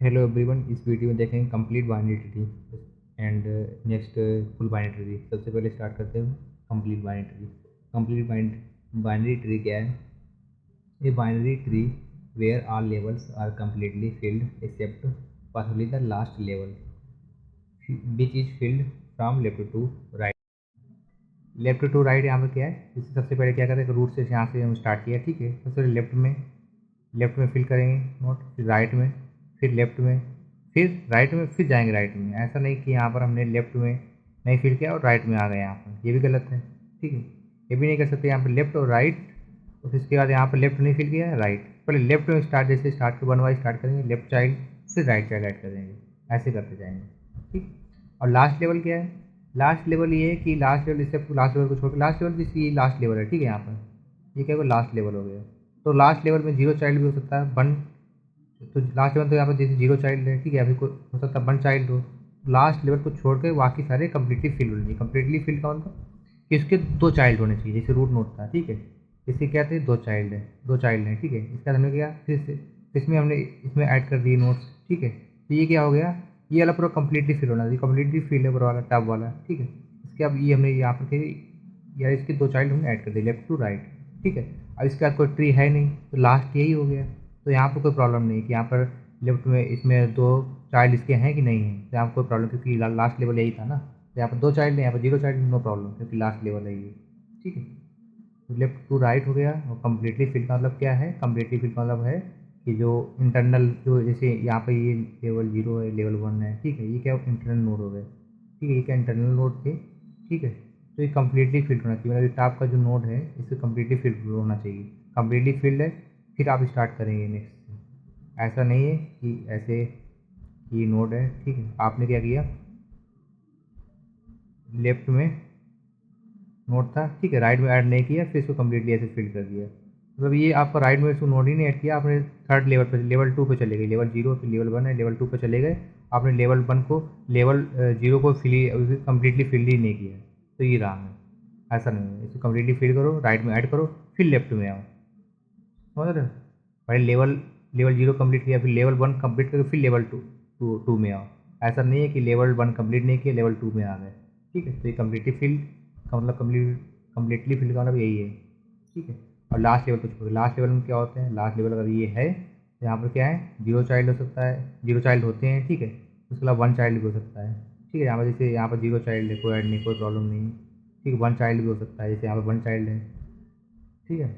Hello everyone, इस video में देखेंगे complete binary tree and next full binary tree. सबसे पहले स्टार्ट करते हैं complete binary tree. Complete binary tree क्या है? A binary tree where all levels are completely filled except possibly the last level which is filled from left to right। Left to right यहाँ पर क्या है? इससे सबसे पहले क्या करते हैं, रूट से यहाँ से हम स्टार्ट किया, ठीक है। सबसे पहले लेफ्ट में फिल करेंगे नोट, फिर राइट में, फिर लेफ्ट में, फिर राइट में, फिर जाएंगे राइट में। ऐसा नहीं कि यहाँ पर हमने लेफ्ट में नहीं फिल किया और राइट में आ गए, यहाँ पर ये भी गलत है, ठीक है। ये भी नहीं कर सकते, यहाँ पर लेफ्ट और राइट और फिर इसके बाद यहाँ पर लेफ्ट नहीं फिल किया है, राइट। पहले लेफ्ट में स्टार्ट, जैसे स्टार्ट के 1 बाई स्टार्ट करेंगे, लेफ्ट चाइल्ड फिर राइट चाइल्ड ऐड कर देंगे, ऐसे करते जाएंगे, ठीक। और लास्ट लेवल क्या है? लास्ट लेवल ये है कि लास्ट लेवल, इससे लास्ट लेवल को छोड़, लास्ट लेवल जिसकी लास्ट लेवल है, ठीक है। यहाँ पर ये क्या होगा, लास्ट लेवल हो गया। तो लास्ट लेवल में जीरो चाइल्ड भी हो सकता है, वन। तो लास्ट लेवल तो यहाँ पर जैसे जीरो चाइल्ड है, ठीक है, अभी कोई हो सकता है वन चाइल्ड हो। लास्ट लेवल को छोड़ के बाकी सारे कम्प्लीटली फिल होने चाहिए। कम्प्लीटली फिल का मतलब कि इसके दो चाइल्ड होने चाहिए, जैसे रूट नोट था, ठीक है। इसके क्या थे, दो चाइल्ड है, दो चाइल्ड हैं, ठीक है। इसके बाद हमने क्या फिर से इसमें हमने इसमें ऐड कर दिए नोट्स, ठीक है। तो ये क्या हो गया, ये वाला पूरा कम्प्लीटली फिल होना चाहिए, कम्प्लीटली फिल है पूरा वाला टब वाला, ठीक है। इसके अब ये हमने यहाँ पर यार इसके दो चाइल्ड हमने ऐड कर दिए लेफ्ट टू राइट, ठीक है। अब इसके बाद कोई ट्री है नहीं, तो लास्ट यही हो गया। तो यहाँ पर कोई प्रॉब्लम नहीं कि यहाँ पर लेफ्ट में इसमें दो चाइल्ड इसके हैं कि नहीं है, तो यहाँ पर कोई प्रॉब्लम, क्योंकि लास्ट लेवल यही था ना। तो यहाँ पर दो चाइल्ड है, यहाँ पर जीरो चाइल्ड, नो प्रॉब्लम, क्योंकि लास्ट लेवल है ये, ठीक है। तो लेफ्ट टू राइट हो गया। और कम्प्लीटली फिल का मतलब क्या है? कम्प्लीटली फिल का मतलब है कि जो इंटरनल, जो जैसे यहाँ पर ये लेवल 0 है, लेवल 1 है, ठीक है, ये क्या इंटरनल नोड हो गए, ठीक है। ये क्या इंटरनल नोड थे, ठीक है। तो ये कम्प्लीटली फिल्ड होना चाहिए, मतलब टॉप का जो नोड है इसे कम्प्लीटली फिल्ड होना चाहिए। कम्प्लीटली फिल्ड है, फिर आप स्टार्ट करेंगे नेक्स्ट। ऐसा नहीं है कि ऐसे ये नोड है, ठीक है, आपने क्या किया, लेफ्ट में नोड था, ठीक है, राइट में ऐड नहीं किया, फिर इसको कम्प्लीटली ऐसे फिल कर दिया। मतलब ये आपका राइट में इसको नोड ही नहीं ऐड किया, आपने थर्ड लेवल पर, लेवल 2 पे चले गए, लेवल 0 फिर लेवल 1 है, लेवल 2 पे चले गए। आपने लेवल 1 को, लेवल 0 को फिल कम्प्लीटली फिल ही नहीं किया, तो ये रहा है। ऐसा नहीं है, इसको कम्प्लीटली फिल करो, राइट में ऐड करो, फिर लेफ्ट में आओ, समझ रहे हो। पहले लेवल लेवल 0 कंप्लीट किया, फिर लेवल 1 कंप्लीट करके फिर लेवल टू में आओ। ऐसा नहीं है कि लेवल 1 कंप्लीट नहीं किया लेवल 2 में आ गए, ठीक है। तो ये कम्प्लीटली फिल का मतलब कम्प्लीटली फिल का मतलब यही है, ठीक है। और लास्ट लेवल को छोड़, लास्ट लेवल में क्या होते हैं, लास्ट लेवल अगर ये है तो यहाँ पर क्या है, जीरो चाइल्ड हो सकता है, जीरो चाइल्ड होते हैं, ठीक है। उसके अलावा वन चाइल्ड भी हो सकता है, ठीक है। यहाँ पर जैसे यहाँ पर जीरो चाइल्ड है, कोई ऐड नहीं, कोई प्रॉब्लम नहीं, ठीक है। वन चाइल्ड भी हो सकता है, जैसे यहाँ पर वन चाइल्ड है, ठीक है।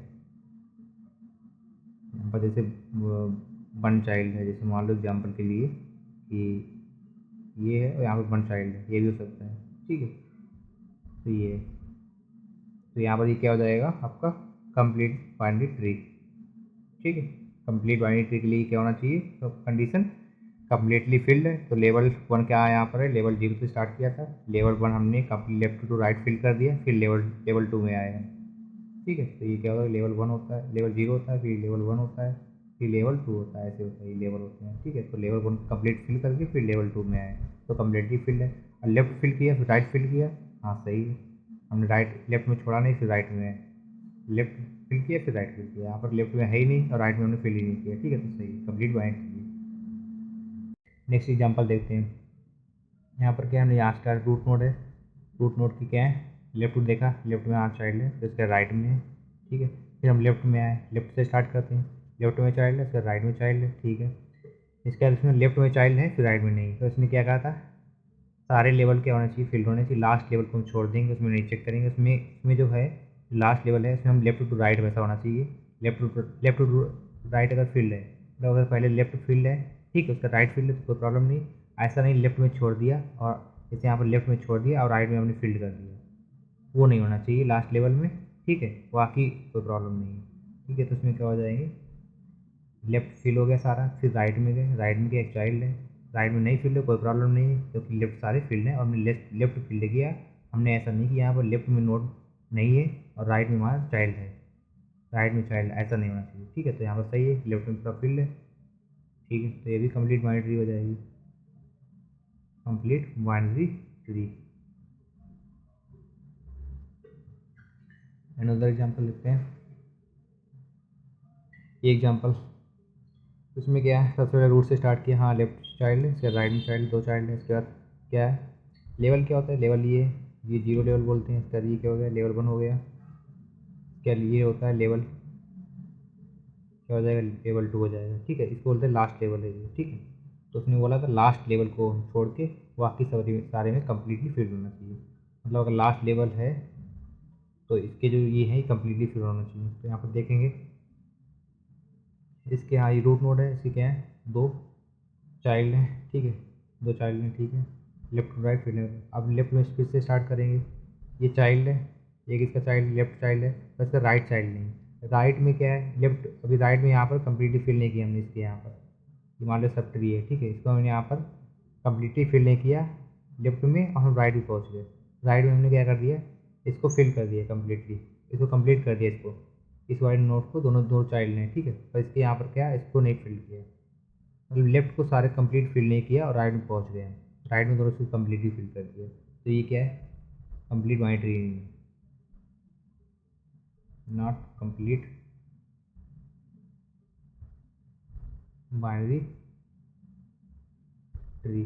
यहाँ पर जैसे वन चाइल्ड है, जैसे मान लो एग्जाम्पल के लिए कि ये है और यहाँ पर वन चाइल्ड है, ये भी हो सकता है, ठीक है। तो ये है, तो यहाँ पर ये क्या हो जाएगा आपका कंप्लीट बाइनरी ट्री, ठीक है। कंप्लीट बाइनरी ट्री के लिए क्या होना चाहिए, तो कंडीशन कम्प्लीटली फिल्ड है। तो लेवल 1 क्या है, यहाँ पर है लेवल 0 से स्टार्ट किया था, लेवल 1 हमने complete left to right fill कर दिया, फिर लेवल 2 में आए हैं, ठीक है। तो ये क्या होगा, लेवल 1 होता है, लेवल 0 होता है, फिर लेवल 1 होता है, फिर लेवल 2 होता है, ऐसे होता है, ये लेवल होते हैं, ठीक है। तो लेवल 1 कंप्लीट फिल करके फिर लेवल 2 में आए, तो कम्प्लीटली फिल्ड है। और लेफ्ट फिल किया, फिर राइट फिल किया, हाँ सही है, हमने राइट लेफ्ट में छोड़ा नहीं, फिर राइट में है, लेफ्ट फिल किया फिर राइट फिल किया। यहाँ पर लेफ्ट में है ही नहीं और राइट में हमने फिल ही नहीं किया, ठीक है। तो सही है, कंप्लीट बाइंड कीजिए। नेक्स्ट एग्जाम्पल देखते हैं। यहाँ पर क्या है, हमने यहाँ स्टार्ट रूट नोड है, रूट नोड की क्या है, लेफ्ट देखा, लेफ्ट में 8 चाइल्ड है, फिर इसके राइट में है, ठीक है। फिर हम लेफ्ट में आए, लेफ्ट से स्टार्ट करते हैं, लेफ्ट में चाइल्ड है, फिर राइट में चाइल्ड है, ठीक है। इसके बाद इसमें लेफ्ट में चाइल्ड है, फिर राइट में नहीं, तो इसने क्या कहा था, सारे लेवल क्या होने चाहिए, फिल्ड होने चाहिए। लास्ट लेवल को हम छोड़ देंगे, उसमें नहीं चेक करेंगे, उसमें जो है लास्ट लेवल है, इसमें हम लेफ्ट टू राइट वैसा होना चाहिए। लेफ्ट टू राइट अगर फील्ड है, तो अगर पहले लेफ्ट फील्ड है, ठीक है, उसका राइट फील्ड है तो कोई प्रॉब्लम नहीं। ऐसा नहीं लेफ्ट में छोड़ दिया और जैसे यहाँ पर लेफ्ट में छोड़ दिया और राइट में हमने फील्ड कर दिया, वो नहीं होना चाहिए लास्ट लेवल में, ठीक है। बाकी कोई प्रॉब्लम नहीं है, ठीक है। तो उसमें क्या हो जाएंगे, लेफ्ट फिल हो गया सारा, फिर राइट में गए, राइट में क्या एक चाइल्ड है, राइट में नहीं फील्ड है, कोई प्रॉब्लम नहीं है, क्योंकि लेफ्ट सारे फील्ड है और हमने लेफ्ट फील्ड किया। हमने ऐसा नहीं कि यहाँ पर लेफ्ट में नोड नहीं है और राइट में हमारा चाइल्ड है, राइट में चाइल्ड, ऐसा नहीं होना चाहिए, ठीक है। तो यहाँ पर सही है, लेफ्ट में पूरा फील्ड है, ठीक है। तो ये भी कंप्लीट बाइनरी ट्री हो जाएगी, complete binary tree. Another example लिखते हैं, ये एग्जाम्पल इसमें क्या है, सबसे पहले रूट से स्टार्ट किया, हाँ लेफ्ट चाइल्ड है, इसके राइट में चाइल्ड, दो चाइल्ड है। इसके बाद क्या है, लेवल क्या होता है, लेवल ये जीरो लेवल बोलते हैं। इसका ये क्या हो गया, लेवल 1 हो गया। क्या ये होता है लेवल, क्या हो जाएगा, लेवल 2 हो जाएगा। ठीक है, इसको बोलते हैं लास्ट लेवल है ये। ठीक है, तो उसने बोला था लास्ट लेवल को छोड़ के बाकी सारे में कम्प्लीटली फिल होना चाहिए। मतलब अगर लास्ट लेवल है तो इसके जो ये है कम्प्लीटली फिल होना चाहिए। तो यहाँ पर देखेंगे इसके, हाँ ये रूट नोड है, इसके क्या है, दो चाइल्ड हैं। ठीक है, दो चाइल्ड हैं। ठीक है, लेफ्ट राइट फिर अब लेफ्ट में फिर से स्टार्ट करेंगे। ये चाइल्ड है, एक इसका चाइल्ड लेफ्ट चाइल्ड है, बस इसका राइट चाइल्ड नहीं। राइट में क्या है, लेफ्ट अभी राइट में यहाँ पर कम्प्लीटली फिल नहीं किया हमने इसके यहाँ पर, हिमालय सब ट्री है। ठीक है, इसको हमने यहाँ पर कम्प्लीटली फिल नहीं किया लेफ्ट में, और हम राइट भी पहुँच गए। राइट में हमने क्या कर दिया, इसको फिल कर दिया कम्प्लीटली, इसको कंप्लीट कर दिया इसको, इस वाइड नोट को, दोनों दो चाइल्ड हैं। ठीक है, पर इसके यहाँ पर क्या है, इसको नहीं फिल किया, मतलब लेफ्ट को सारे कंप्लीट फिल नहीं किया और राइट में पहुँच गए हैं। राइट में दोनों से कम्प्लीटली फिल कर दिया, तो ये क्या है, कंप्लीट बाइनरी ट्री नहीं है, नॉट कंप्लीट बाइनरी ट्री।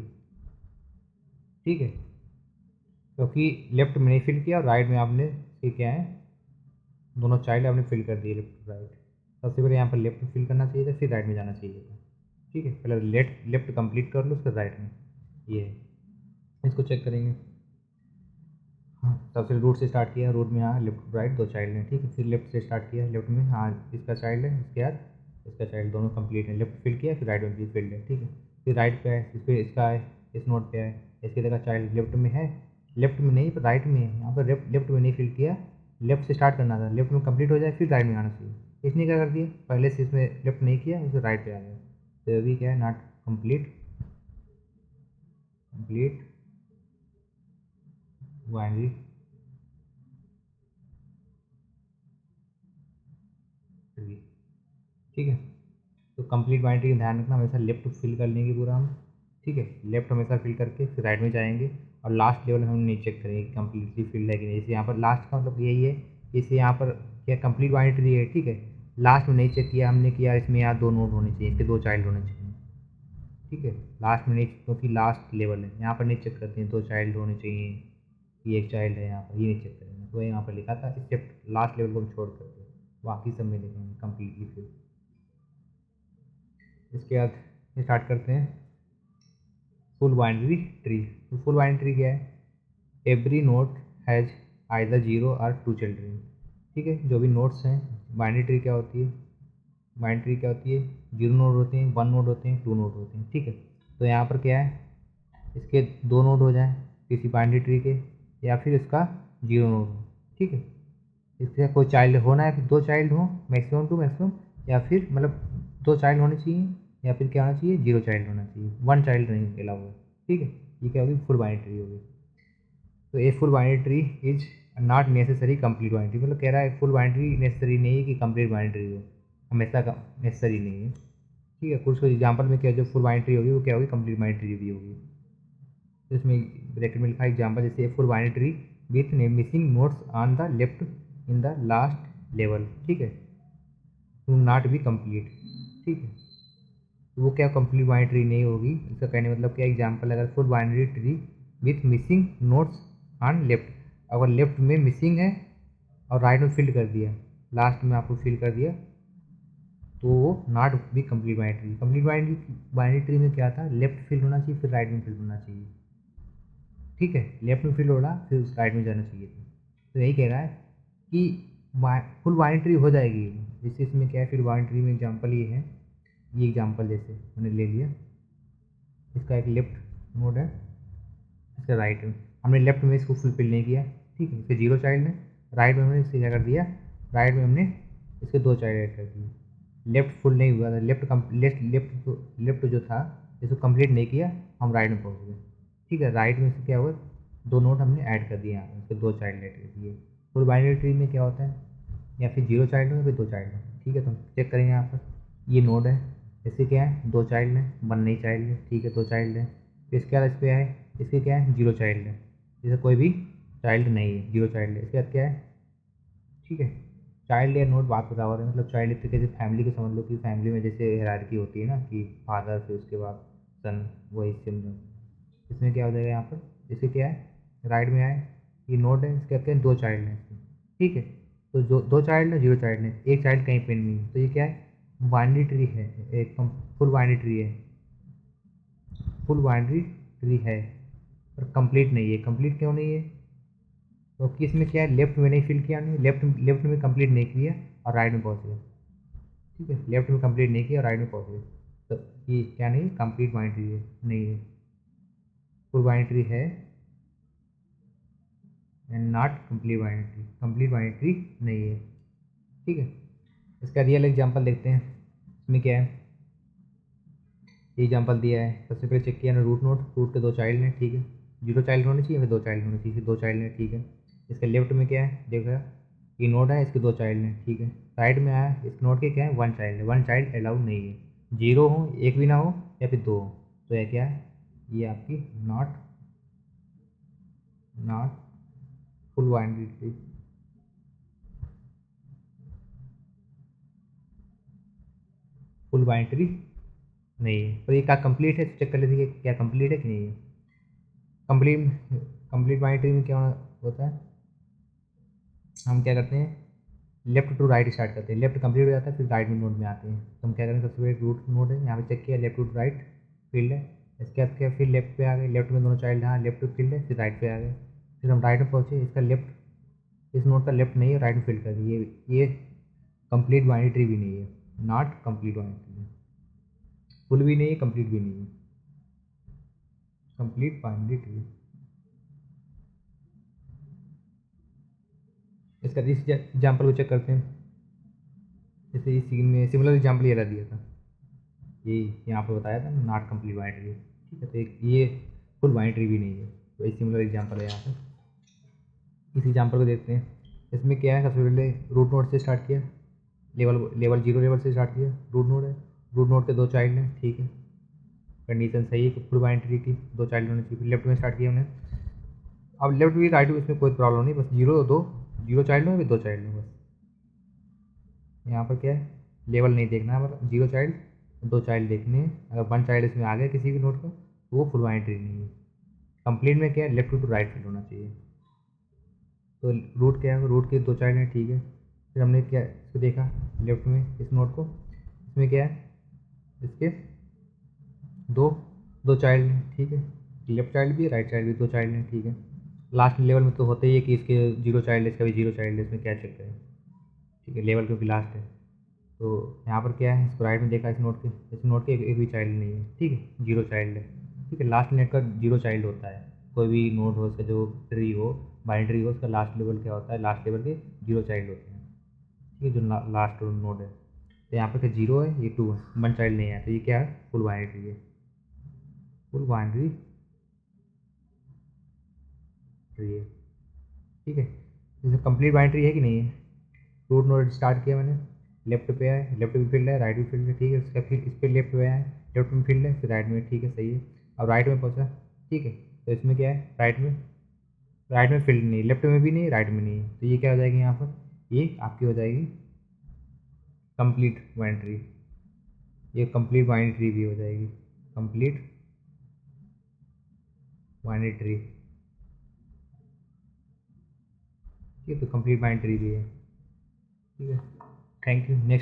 ठीक है, क्योंकि लेफ्ट में नहीं फिल किया और राइट में आपने ये क्या है, दोनों चाइल्ड आपने फिल कर दिए लेफ्ट राइट। सबसे पहले यहाँ पर लेफ्ट में फिल करना चाहिए था, फिर राइट में जाना चाहिए था। ठीक है, पहले लेफ्ट कंप्लीट कर लो, फिर राइट में। ये है, इसको चेक करेंगे। हाँ, सबसे रूट से स्टार्ट किया, रूट में यहाँ लेफ्ट राइट दो चाइल्ड हैं। ठीक है, फिर लेफ्ट से स्टार्ट किया, लेफ्ट में हाँ इसका चाइल्ड है, इसके बाद इसका चाइल्ड, दोनों कंप्लीट है। लेफ्ट फिल किया, फिर राइट में भी फिल्ड है। ठीक है, फिर राइट पे है, फिर इसका है, इस नोट पे है, इसकी जगह चाइल्ड लेफ्ट में है, लेफ्ट में नहीं पर राइट में है। यहाँ पर लेफ्ट में नहीं फिल किया, लेफ्ट से स्टार्ट करना था, लेफ्ट में कंप्लीट हो जाए फिर राइट में आना चाहिए। इसने क्या कर दिया, पहले से इसमें लेफ्ट नहीं किया, इसे राइट पे आ गया। तो अभी क्या है, not complete complete binary tree. ठीक है, तो कंप्लीट बाइनरी का ध्यान रखना, हमेशा लेफ्ट फिल कर लेंगे पूरा हम। ठीक है, लेफ्ट हमेशा फिल करके फिर राइट में जाएंगे, और लास्ट लेवल हम नहीं चेक करेंगे कि कंप्लीटली फिल्ड है कि नहीं। जैसे यहाँ पर लास्ट का मतलब यही है, इसे यहाँ पर क्या कंप्लीट बाइनरी है। ठीक है, लास्ट में नहीं चेक किया हमने, किया इसमें यहाँ दो नोड होने चाहिए, इसके दो चाइल्ड होने चाहिए। ठीक है, लास्ट में नहीं, क्योंकि लास्ट लेवल है, यहाँ पर नहीं चेक करते हैं, दो चाइल्ड होने चाहिए, ये एक चाइल्ड है यहाँ पर, ये नहीं चेक करेंगे। तो यहाँ पर लिखा था एक्सेप्ट लास्ट लेवल को हम छोड़ करके बाकी सब में देखेंगे कम्प्लीटली फिल। इसके बाद स्टार्ट करते हैं फुल बाइनरी ट्री। तो फुल बाइनरी ट्री क्या है, every note has either zero और टू चिल्ड्रेन। ठीक है, जो भी नोट्स हैं, बाइनरी ट्री क्या होती है, बाइनरी ट्री क्या होती है, जीरो नोड होते हैं, वन नोड होते हैं, टू नोड होते हैं। ठीक है, तो यहाँ पर क्या है, इसके दो नोड हो जाएं किसी बाइनरी ट्री के, या फिर इसका जीरो नोड हो। ठीक है, इससे कोई चाइल्ड होना है, फिर दो चाइल्ड हो मैक्सिमम टू मैक्सिमम, या फिर मतलब दो चाइल्ड होने चाहिए, या फिर क्या होना चाहिए, जीरो चाइल्ड होना चाहिए, वन चाइल्ड नहीं अलाउ है। ठीक है, ये क्या होगी, फुल बाइनरी ट्री होगी। तो a full binary tree is not necessary complete binary tree, मतलब कह रहा है फुल बाइनरी नेसेसरी नहीं है कि कंप्लीट बाइनरी ट्री हो, हमेशा का नेसेसरी नहीं है। ठीक है, कुछ एग्जाम्पल में क्या, जो फुल बाइनरी ट्री होगी वो क्या होगी, कंप्लीट बाइनरी ट्री भी होगी। तो इसमें ब्रैकेट में लिखा एग्जाम्पल, जैसे full binary tree with missing notes on the left in the last level. ठीक है, टू नॉट बी कंप्लीट। ठीक है, तो वो क्या कंप्लीट बाइनरी ट्री नहीं होगी। इसका कहने मतलब क्या, एग्जाम्पल अगर full binary tree with missing notes on left, अगर लेफ्ट में मिसिंग है और राइट में फिल कर दिया, लास्ट में आपको फिल कर दिया, तो वो not be complete binary tree. Complete binary tree में क्या था, लेफ्ट फिल होना चाहिए, फिर राइट में फिल होना चाहिए। ठीक है, लेफ्ट में फिल हो रहा, फिर उस राइट में जाना चाहिए था। तो यही कह रहा है कि फुल बाइनरी ट्री हो जाएगी। जैसे इसमें क्या है, फिर बाइनरी ट्री में एग्जांपल ये है, ये एग्जांपल जैसे मैंने ले लिया, इसका एक लेफ्ट नोड है, इसका राइट में, हमने लेफ्ट में इसको फुलफिल नहीं किया। ठीक है, इसके जीरो चाइल्ड है, राइट में हमने इससे क्या कर दिया, राइट में हमने इसके दो चाइल्ड ऐड कर दिए। लेफ्ट फुल नहीं हुआ था, लेफ्ट जो था इसको कंप्लीट नहीं किया, हम राइट में पहुँच गए। ठीक है, राइट में से क्या हुआ, दो नोट हमने ऐड कर दिए, यहाँ पे इसके दो चाइल्ड ऐड कर दिए। फुल बाइनरी ट्री में क्या होता है, या फिर जीरो चाइल्ड हो या फिर दो चाइल्ड हो। ठीक है, तो हम चेक करेंगे यहाँ पर, ये नोड है, इसके क्या है, दो चाइल्ड है, वन नहीं चाइल्ड है। ठीक है, दो चाइल्ड है, फिर इसके बाद इस पर है, इसके क्या है, जीरो चाइल्ड है, जैसे कोई भी चाइल्ड नहीं है, जीरो चाइल्ड है। इसके बाद क्या है, ठीक है, चाइल्ड या नोड बात बता रहे हैं, मतलब चाइल्ड एक तरीके से फैमिली को समझ लो कि फैमिली में जैसे हायरार्की होती है ना कि फादर फिर उसके बाद सन, वही सिमिलर। इसमें क्या हो जाएगा यहाँ पर, जैसे क्या है राइट में आए, ये नोड है, इसके कहते हैं 2 चाइल्ड हैं इसमें, ठीक है। तो जो 2 चाइल्ड है 0 चाइल्ड है, एक चाइल्ड कहीं पे नहीं है, तो ये क्या है बाइनरी ट्री है, एक फुल बाइनरी ट्री है, फुल बाइनरी ट्री है, और कंप्लीट नहीं है। कंप्लीट क्यों नहीं है, क्योंकि इसमें क्या है लेफ्ट में नहीं फिल किया, नहीं लेफ्ट में कंप्लीट नहीं किया और राइट में पहुँच गया, ठीक है। लेफ्ट में कंप्लीट नहीं किया और राइट में पहुँच गए, तो ये क्या नहीं कंप्लीट बाइनरी ट्री है, नहीं है। फुल बाइनरी ट्री है and not complete binary tree नहीं है, ठीक है। इसका रियल एग्जांपल देखते हैं। इसमें क्या है, ये एग्जांपल दिया है, सबसे पहले चेक किया ना रूट नोड, रूट के 2 चाइल्ड हैं, ठीक है। 0 चाइल्ड होने चाहिए, फिर 2 चाइल्ड होने चाहिए, फिर 2 चाइल्ड हैं, ठीक है। इसके लेफ्ट में क्या है देखा, ये नोड है, इसके 2 चाइल्ड हैं, ठीक है। राइट में आया, इस नोड के क्या है 1 चाइल्ड है, 1 चाइल्ड अलाउड नहीं है, 0 हो, एक भी ना हो या फिर 2 हो, तो यह क्या है, ये आपकी not not full binary tree, full binary tree नहीं है। तो ये क्या कंप्लीट है, चेक कर लीजिए क्या कंप्लीट है कि नहीं है। कंप्लीट कंप्लीट बाइनरी ट्री में क्या होता है, हम क्या करते हैं लेफ्ट टू राइट स्टार्ट करते हैं, लेफ्ट कंप्लीट हो जाता है फिर राइट में नोड में आते हैं, तो हम क्या करेंगे सबसे पहले रूट नोड है, यहाँ पे चेक किया लेफ्ट टू राइट फील्ड है, इसके बाद क्या फिर लेफ्ट पे आ गए, लेफ्ट में दोनों चाइल्ड हाँ लेफ्ट फील्ड है, फिर राइट पे आ गए, फिर हम राइट में पहुँचे, इसका लेफ्ट इस नोड का लेफ्ट नहीं है, राइट में फील्ड कर दिए, ये कंप्लीट बाइनरी ट्री भी नहीं है, not complete binary tree, full भी नहीं है कंप्लीट भी नहीं है, कंप्लीट बाइनरी ट्री। इसका इस एग्जाम्पल को चेक करते हैं, जैसे इस सीन में सिमिलर एग्जाम्पल ये दिया था, ये यहाँ पर बताया था नॉट कंप्लीट बाइनरी, ठीक है। तो एक ये फुल बाइनरी भी नहीं है, तो एक सिमिलर एग्जाम्पल है यहाँ पर। इस एग्जाम्पल को देखते हैं, इसमें क्या है सबसे पहले रूट नोड से स्टार्ट किया, लेवल लेवल 0 लेवल से स्टार्ट किया, रूट नोड है, रूट नोड के 2 चाइल्ड हैं, ठीक है। कंडीशन सही है कि फुल बाइनरी की 2 चाइल्ड होने चाहिए, फिर लेफ्ट में स्टार्ट किया हमने, अब लेफ्ट भी राइट भी इसमें कोई प्रॉब्लम नहीं, बस 0 चाइल्ड हो फिर 2 चाइल्ड हो, बस यहाँ पर क्या है लेवल नहीं देखना है, मतलब 0 चाइल्ड 2 चाइल्ड देखने हैं, अगर 1 चाइल्ड इसमें आ गया किसी भी नोट का तो वो फुल बाइनरी नहीं है। कंप्लीट में क्या है लेफ्ट टू राइट फील्ड होना चाहिए, तो रूट क्या है रूट के 2 चाइल्ड हैं, ठीक है। फिर हमने क्या इसको देखा लेफ्ट में इस नोट को, इसमें क्या है इसके दो 2 चाइल्ड हैं, ठीक है। लेफ्ट चाइल्ड भी राइट चाइल्ड भी 2 चाइल्ड हैं, ठीक है। लास्ट लेवल में तो होता ही है कि इसके 0 चाइल्ड है, इसका भी 0 चाइल्ड है, इसमें क्या चेक करें, ठीक है। लेवल क्योंकि लास्ट है, तो यहाँ पर क्या है इसको राइट में देखा, इस नोट के एक भी चाइल्ड नहीं है, ठीक है 0 चाइल्ड है, ठीक है। लास्ट नेट का 0 चाइल्ड होता है, कोई भी नोट हो उसका जो ट्री हो बाइनरी हो उसका लास्ट लेवल क्या होता है, लास्ट लेवल के 0 चाइल्ड होते हैं, ठीक है। जो लास्ट नोड है, तो यहाँ पर क्या 0 है, ये 2 है, 1 चाइल्ड नहीं है, तो ये क्या है फुल बाइनरी है, फुल बाइनरी ट्री है, ठीक है। जैसे कंप्लीट बाइनरी है कि नहीं है, रूट नोड स्टार्ट किया मैंने, लेफ्ट पे आए, लेफ्ट भी फील्ड है राइट भी फील्ड है, ठीक है। उसका फिर इस पर लेफ्ट पे आए, लेफ्ट में फील्ड है फिर राइट में, ठीक है सही है। अब राइट में पहुंचा, ठीक है। तो इसमें क्या है राइट में फील्ड नहीं, लेफ्ट में भी नहीं राइट में नहीं है, तो ये क्या हो जाएगी यहाँ पर ये आपकी हो जाएगी कंप्लीट बाइनरी, ये कंप्लीट बाइनरी ट्री भी हो जाएगी, कंप्लीट बाइनरी ट्री, ठीक है। तो कंप्लीट बाइनरी ट्री भी है, ठीक है। Thank you. नेक्स्ट